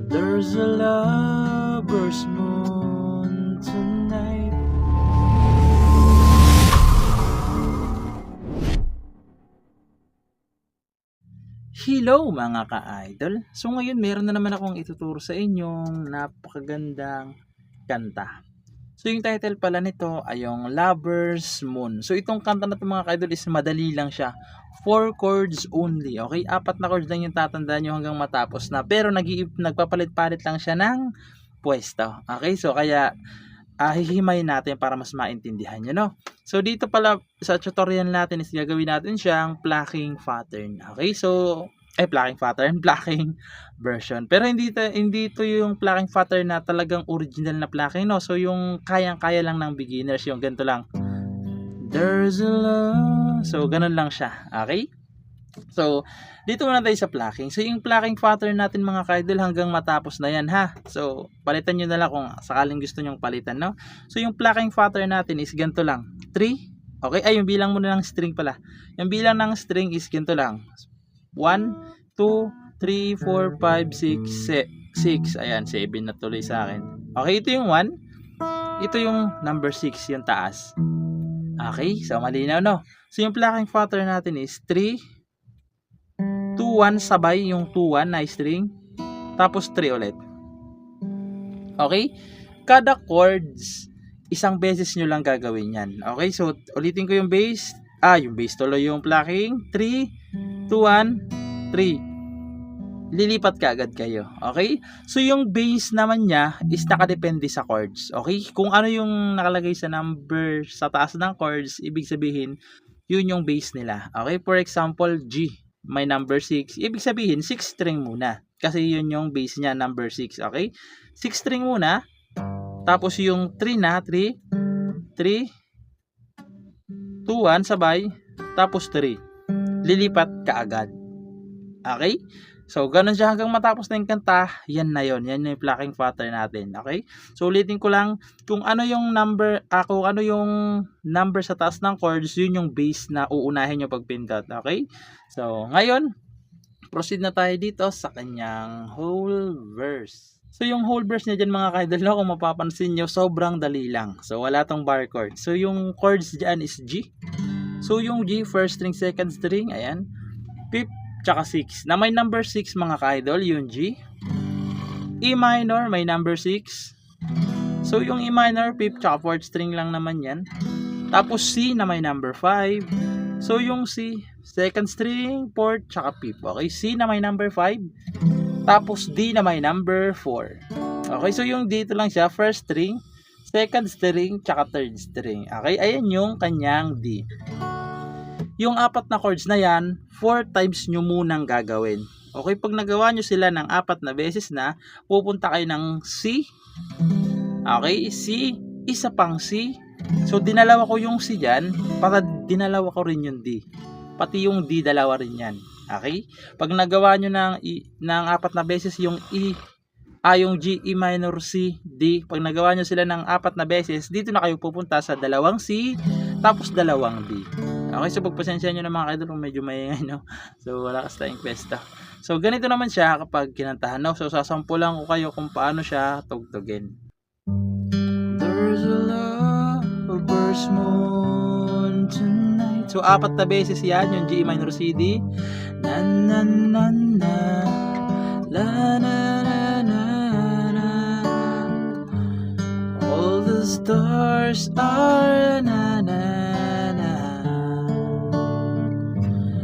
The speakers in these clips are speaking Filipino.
There's a lover's moon tonight. Hello mga ka-idol! So ngayon meron na naman akong ituturo sa inyong napakagandang kanta. So yung title pala nito ay yung Lover's Moon. So itong kanta na ito mga ka-idol is madali lang siya. 4 chords only. Okay? 4 na chords lang yung tatandaan nyo hanggang matapos na. Pero nagpapalit-palit lang siya ng pwesto. Okay? So kaya hihimayin natin para mas maintindihan nyo, no? So dito pala sa tutorial natin is gagawin natin siyang plucking pattern. Okay? So plucking pattern, plucking version. Pero hindi to yung plucking pattern na talagang original na plucking, no? So yung kayang-kaya lang ng beginners, yung ganito lang. There's a love. So ganun lang siya. Okay? So, dito muna tayo sa plucking. So, yung plucking pattern natin mga ka-idol hanggang matapos na yan ha. So, palitan nyo na lang kung sakaling gusto nyong palitan, no? So, yung plucking pattern natin is ganito lang. 3. Okay? Ay, yung bilang muna ng string pala. Yung bilang ng string is ganito lang. 1, 2, 3, 4, 5, 6, 6. Ayan, 7 na tuloy sa akin. Okay, ito yung 1. Ito yung number 6, yung taas. Okay? So, malinaw, no? So, yung plucking pattern natin is 3, 2, 1 sabay yung 2, 1 na string. Tapos 3 ulit. Okay? Kada chords, isang beses nyo lang gagawin yan. Okay? So, ulitin ko yung bass. Yung bass tuloy yung plucking. 3, 2, 1, 3. Lilipat ka agad kayo. Okay? So, yung bass naman niya is nakadepende sa chords. Okay? Kung ano yung nakalagay sa number sa taas ng chords, ibig sabihin, yun yung bass nila. Okay? For example, G. May number 6. Ibig sabihin, 6 string muna. Kasi yun yung base niya, number 6. Okay? 6 string muna. Tapos yung 3 na, 3, 2, 1, sabay. Tapos 3. Lilipat ka agad. Okay? So, ganun siya hanggang matapos na yung kanta. Yan na yun. Yan yung plucking pattern natin. Okay? So, ulitin ko lang. Kung ano yung number sa taas ng chords, yun yung base na uunahin nyo pag pindot. Okay? So, ngayon, proceed na tayo dito sa kanyang whole verse. So, yung whole verse niya dyan mga ka-idol, kung mapapansin nyo, sobrang dali lang. So, wala tong bar chord. So, yung chords dyan is G. So, yung G, first string, second string, ayan. Fifth, tsaka 6. Na may number 6 mga ka-idol, yung G. E minor, may number 6. So, yung E minor, 5th, tsaka 4th string lang naman yan. Tapos C na may number 5. So, yung C, second string, 4th, tsaka 5th. Okay, C na may number 5. Tapos D na may number 4. Okay, so yung dito lang siya, first string, second string, tsaka third string. Okay, ayan yung kanyang D. Yung 4 na chords na yan, 4 times nyo munang gagawin. Okay, pag nagawa nyo sila ng 4 na beses na, pupunta kayo ng C. Okay, C, isa pang C. So, dinalawa ko yung C dyan, para dinalawa ko rin yung D. Pati yung D, dalawa rin yan. Okay? Pag nagawa nyo ng 4 na beses yung yung G, E minor, C, D. Pag nagawa nyo sila ng 4 na beses, dito na kayo pupunta sa dalawang C, tapos dalawang D. Okay, so pagpasensya nyo na mga kaidol kung medyo maingay, no? So, wala kasi tayong pesta. So, ganito naman siya kapag kinantahan, no? So, sasampulan ko kayo kung paano siya tugtugin. There's a lover's moon tonight. So, 4 na beses yan, yung G, E minor, C, D. Na na na na la na na na na. All the stars are na na.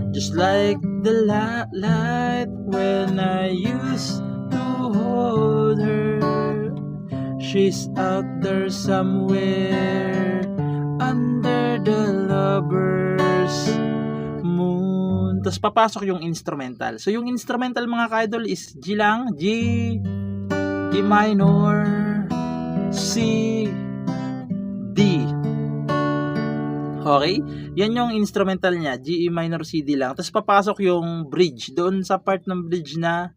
Just like the light when I used to hold her. She's out there somewhere under the lover's moon. Tapos papasok yung instrumental. So yung instrumental mga ka-idol is G lang. G, E minor, C, D. Okay? Yan yung instrumental niya. G, E minor, C, D lang. Tapos papasok yung bridge. Doon sa part ng bridge na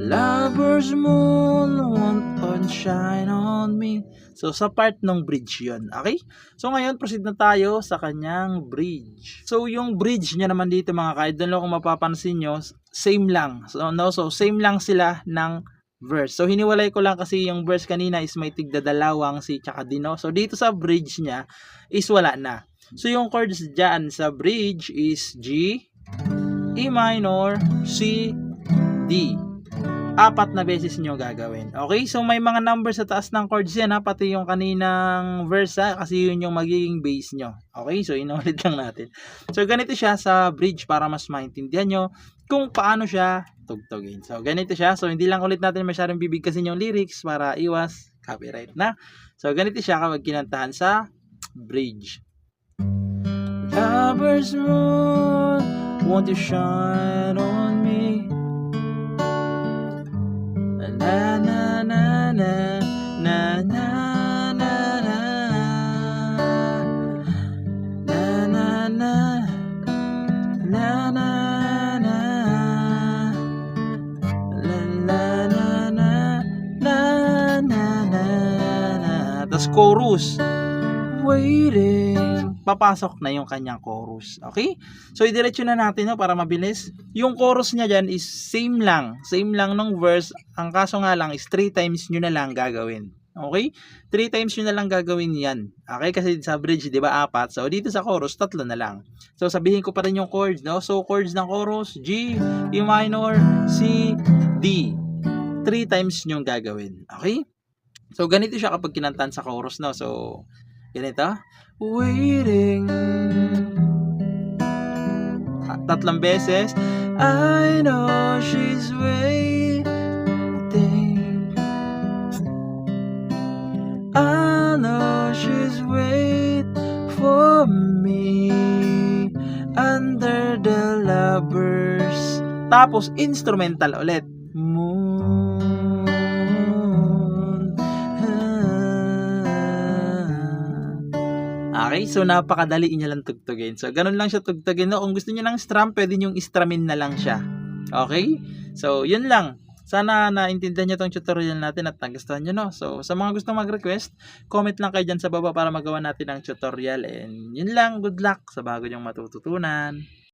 Lover's moon won't shine on me. So, sa part ng bridge yun. Okay? So, ngayon, proceed na tayo sa kanyang bridge. So, yung bridge niya naman dito mga ka-idol, kung mapapansin nyo, same lang. So, same lang sila ng verse. So, hiniwalay ko lang kasi yung verse kanina is may tigdadalawang C tsaka D, no? So, dito sa bridge niya is wala na. So, yung chords dyan sa bridge is G, E minor, C, D. 4 na beses nyo gagawin. Okay? So, may mga numbers sa taas ng chords yan, ha? Pati yung kaninang verse, ha? Kasi yun yung magiging bass nyo. Okay? So, inulit lang natin. So, ganito siya sa bridge para mas maintindihan nyo kung paano siya tugtugin. So, ganito siya. So, hindi lang ulit natin masyadong bibigkasin yung lyrics para iwas copyright na. So, ganito siya kapag kinantahan sa bridge. Lover's moon, won't you shine on me? Na na na na na na na na na na na na na na na. Tapos chorus, waiting. Papasok na yung kanyang chorus. Okay? So, idiretso na natin, no, para mabilis. Yung chorus niya dyan is same lang. Same lang ng verse. Ang kaso nga lang is 3 times nyo na lang gagawin. Okay? 3 times nyo na lang gagawin yan. Okay? Kasi sa bridge, di ba, 4. So, dito sa chorus, 3 na lang. So, sabihin ko pa rin yung chords, no? So, chords ng chorus, G, E minor, C, D. 3 times nyo gagawin. Okay? So, ganito siya kapag kinantan sa chorus, no? So, ganito. Waiting. 3 beses. I know she's waiting. I know she's waiting for me under the lovers. Tapos instrumental ulit. Moon. Okay, so napakadali niya lang tugtugin. So, ganun lang siya tugtugin. No? Kung gusto niyo ng strum, pwede niyong istramin na lang siya. Okay? So, yun lang. Sana naintindihan niyo tong tutorial natin at nagustuhan niyo, no? So, sa mga gusto mag-request, comment lang kayo dyan sa baba para magawa natin ang tutorial. And yun lang, good luck sa bago niyong matututunan.